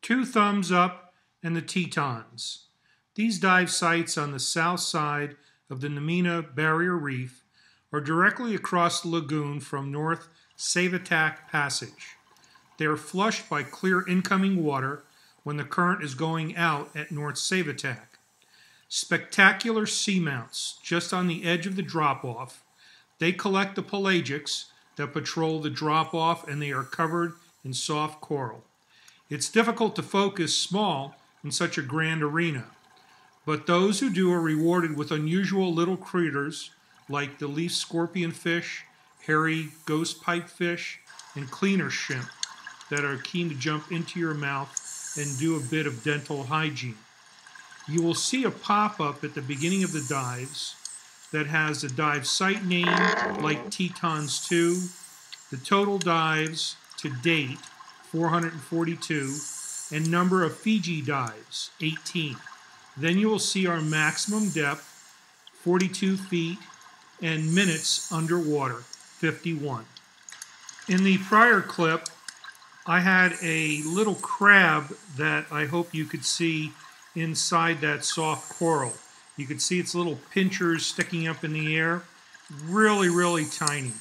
Two thumbs up and the Tetons. These dive sites on the south side of the Namina Barrier Reef are directly across the lagoon from North Savatac Passage. They are flushed by clear incoming water when the current is going out at North Savatac. Spectacular seamounts just on the edge of the drop-off. They collect the pelagics that patrol the drop-off, and they are covered in soft coral. It's difficult to focus small in such a grand arena, but those who do are rewarded with unusual little critters like the leaf scorpion fish, hairy ghost pipefish, and cleaner shrimp that are keen to jump into your mouth and do a bit of dental hygiene. You will see a pop-up at the beginning of the dives that has the dive site name like Tetons 2, the total dives to date 442, and number of Fiji dives 18. Then you will see our maximum depth 42 feet and minutes underwater 51. In the prior clip I had a little crab that I hope you could see inside that soft coral. You could see its little pinchers sticking up in the air. Really, really tiny.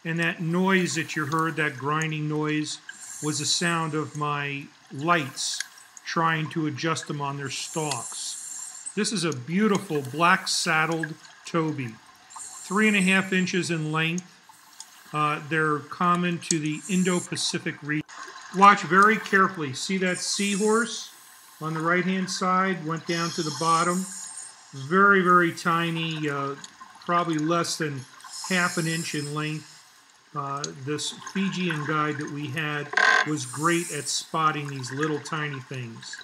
And that noise that you heard, that grinding noise, was the sound of my lights trying to adjust them on their stalks. This is a beautiful black-saddled Toby, 3.5 inches in length. They're common to the Indo-Pacific region. Watch very carefully. See that seahorse on the right-hand side? Went down to the bottom. Very, very tiny, probably less than half an inch in length. This Fijian guide that we had was great at spotting these little tiny things.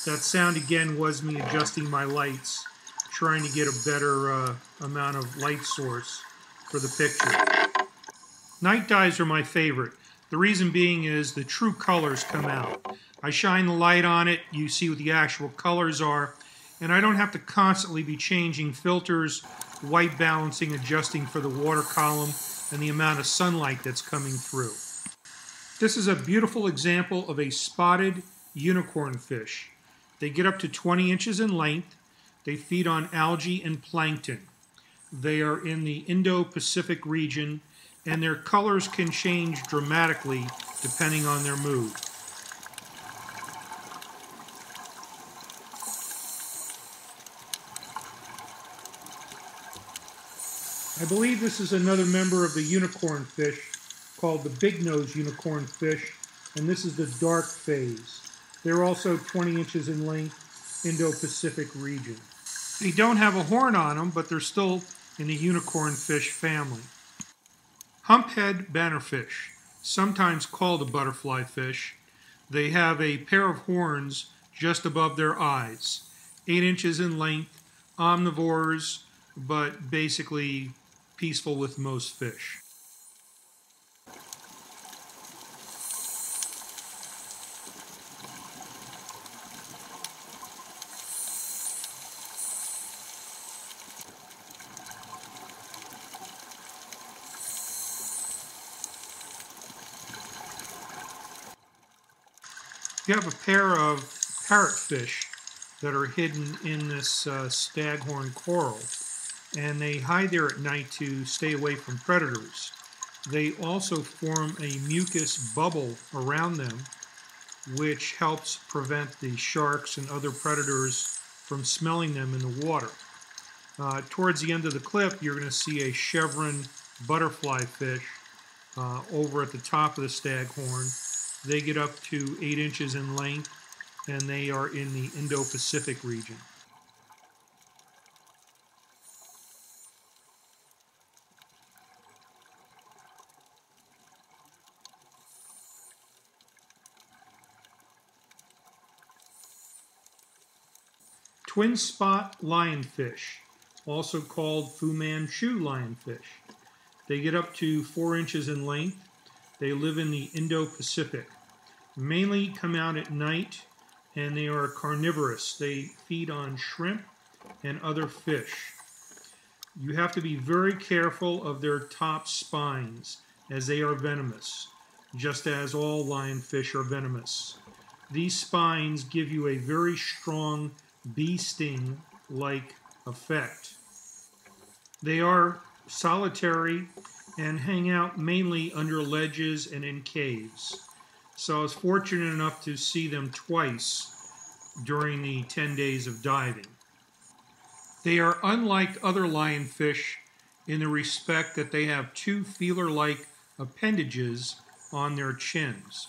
That sound again was me adjusting my lights, trying to get a better amount of light source for the picture. Night dives are my favorite. The reason being is the true colors come out. I shine the light on it, you see what the actual colors are, and I don't have to constantly be changing filters, white balancing, adjusting for the water column and the amount of sunlight that's coming through. This is a beautiful example of a spotted unicorn fish. They get up to 20 inches in length. They feed on algae and plankton. They are in the Indo-Pacific region, and their colors can change dramatically depending on their mood. I believe this is another member of the unicorn fish called the big-nosed unicorn fish, and this is the dark phase. They're also 20 inches in length, Indo-Pacific region. They don't have a horn on them, but they're still in the unicorn fish family. Humphead bannerfish, sometimes called a butterfly fish. They have a pair of horns just above their eyes, 8 inches in length, omnivores, but basically peaceful with most fish. You have a pair of parrotfish that are hidden in this staghorn coral, and they hide there at night to stay away from predators. They also form a mucus bubble around them, which helps prevent the sharks and other predators from smelling them in the water. Towards the end of the clip, you're going to see a chevron butterfly fish over at the top of the staghorn. They get up to 8 inches in length, and they are in the Indo-Pacific region. Twin spot lionfish, also called Fu Manchu lionfish. They get up to 4 inches in length. They live in the Indo-Pacific. Mainly come out at night, and they are carnivorous. They feed on shrimp and other fish. You have to be very careful of their top spines, as they are venomous, just as all lionfish are venomous. These spines give you a very strong bee sting-like effect. They are solitary and hang out mainly under ledges and in caves. So I was fortunate enough to see them twice during the 10 days of diving. They are unlike other lionfish in the respect that they have two feeler-like appendages on their chins.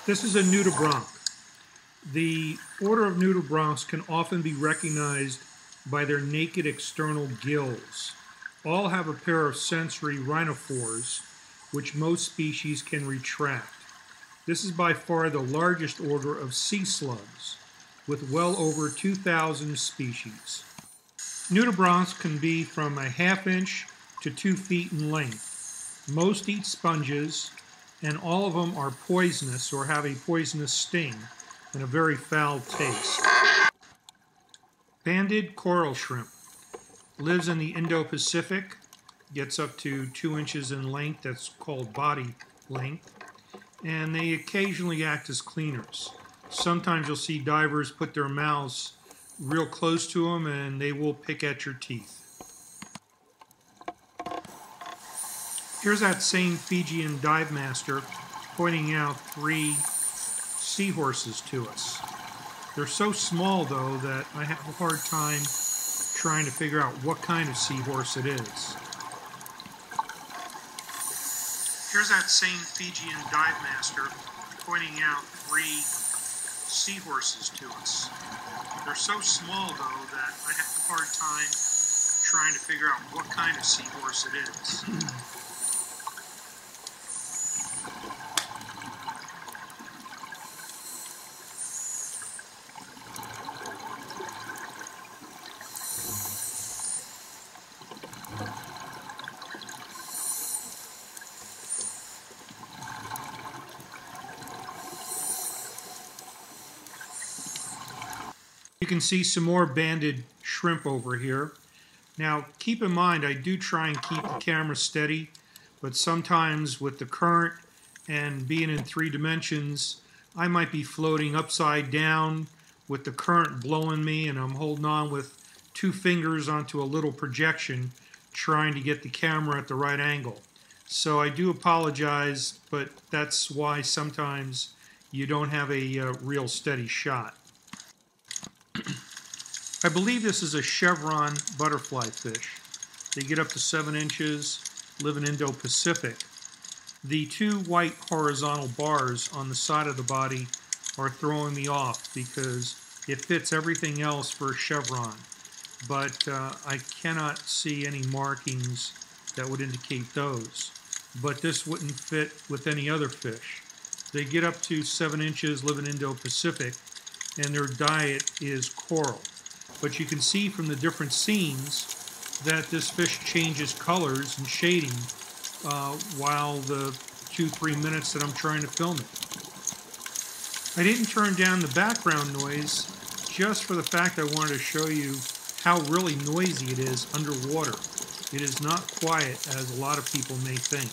This is a nudibranch. The order of nudibranchs can often be recognized by their naked external gills. All have a pair of sensory rhinophores, which most species can retract. This is by far the largest order of sea slugs, with well over 2,000 species. Nudibranchs can be from a ½ inch to 2 feet in length. Most eat sponges, and all of them are poisonous or have a poisonous sting and a very foul taste. Banded coral shrimp lives in the Indo-Pacific, gets up to 2 inches in length, that's called body length, and they occasionally act as cleaners. Sometimes you'll see divers put their mouths real close to them and they will pick at your teeth. Here's that same Fijian dive master pointing out 3 seahorses to us. They're so small though that I have a hard time trying to figure out what kind of seahorse it is. Here's that same Fijian dive master pointing out 3 seahorses to us. They're so small though that I have a hard time trying to figure out what kind of seahorse it is. You can see some more banded shrimp over here. Now keep in mind I do try and keep the camera steady, but sometimes with the current and being in 3 dimensions I might be floating upside down with the current blowing me and I'm holding on with 2 fingers onto a little projection trying to get the camera at the right angle. So I do apologize, but that's why sometimes you don't have a real steady shot. I believe this is a chevron butterfly fish. They get up to 7 inches, live in Indo-Pacific. The 2 white horizontal bars on the side of the body are throwing me off because it fits everything else for a chevron, but I cannot see any markings that would indicate those. But this wouldn't fit with any other fish. They get up to 7 inches, live in Indo-Pacific, and their diet is coral. But you can see from the different scenes that this fish changes colors and shading while the 2-3 minutes that I'm trying to film it. I didn't turn down the background noise just for the fact I wanted to show you how really noisy it is underwater. It is not quiet as a lot of people may think.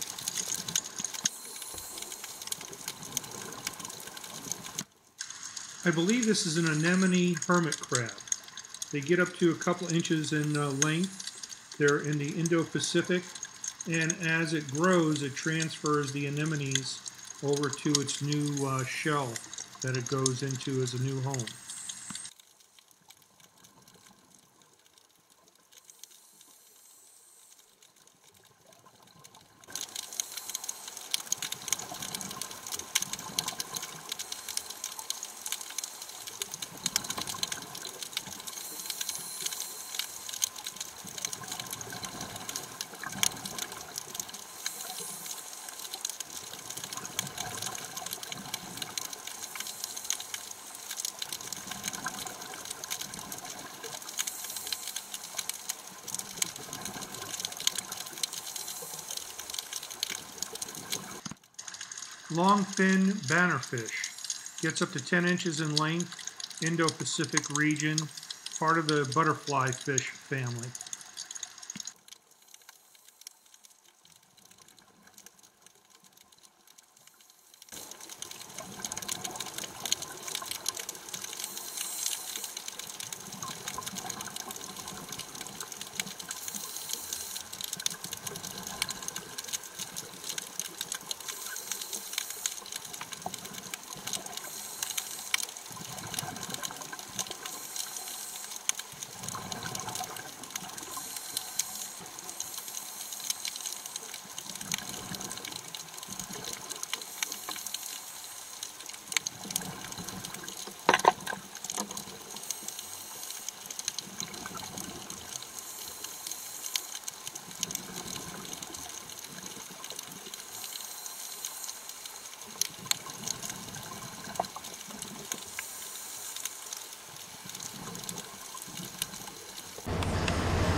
I believe this is an anemone hermit crab. They get up to a couple inches in length. They're in the Indo-Pacific, and as it grows, it transfers the anemones over to its new shell that it goes into as a new home. Longfin bannerfish. Gets up to 10 inches in length, Indo-Pacific region, part of the butterfly fish family.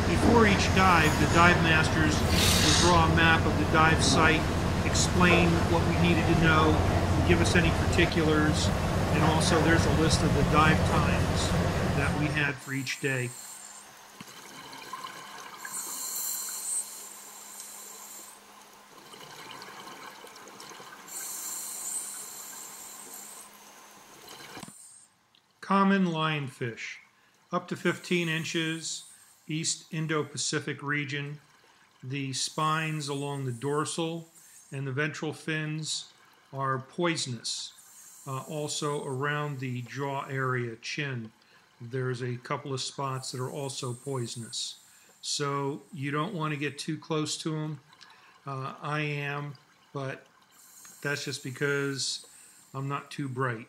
Before each dive, the dive masters will draw a map of the dive site, explain what we needed to know, and give us any particulars, and also there's a list of the dive times that we had for each day. Common lionfish, up to 15 inches, East Indo-Pacific region. The spines along the dorsal and the ventral fins are poisonous. Also around the jaw area, chin, there's a couple of spots that are also poisonous. So you don't want to get too close to them. I am, but that's just because I'm not too bright.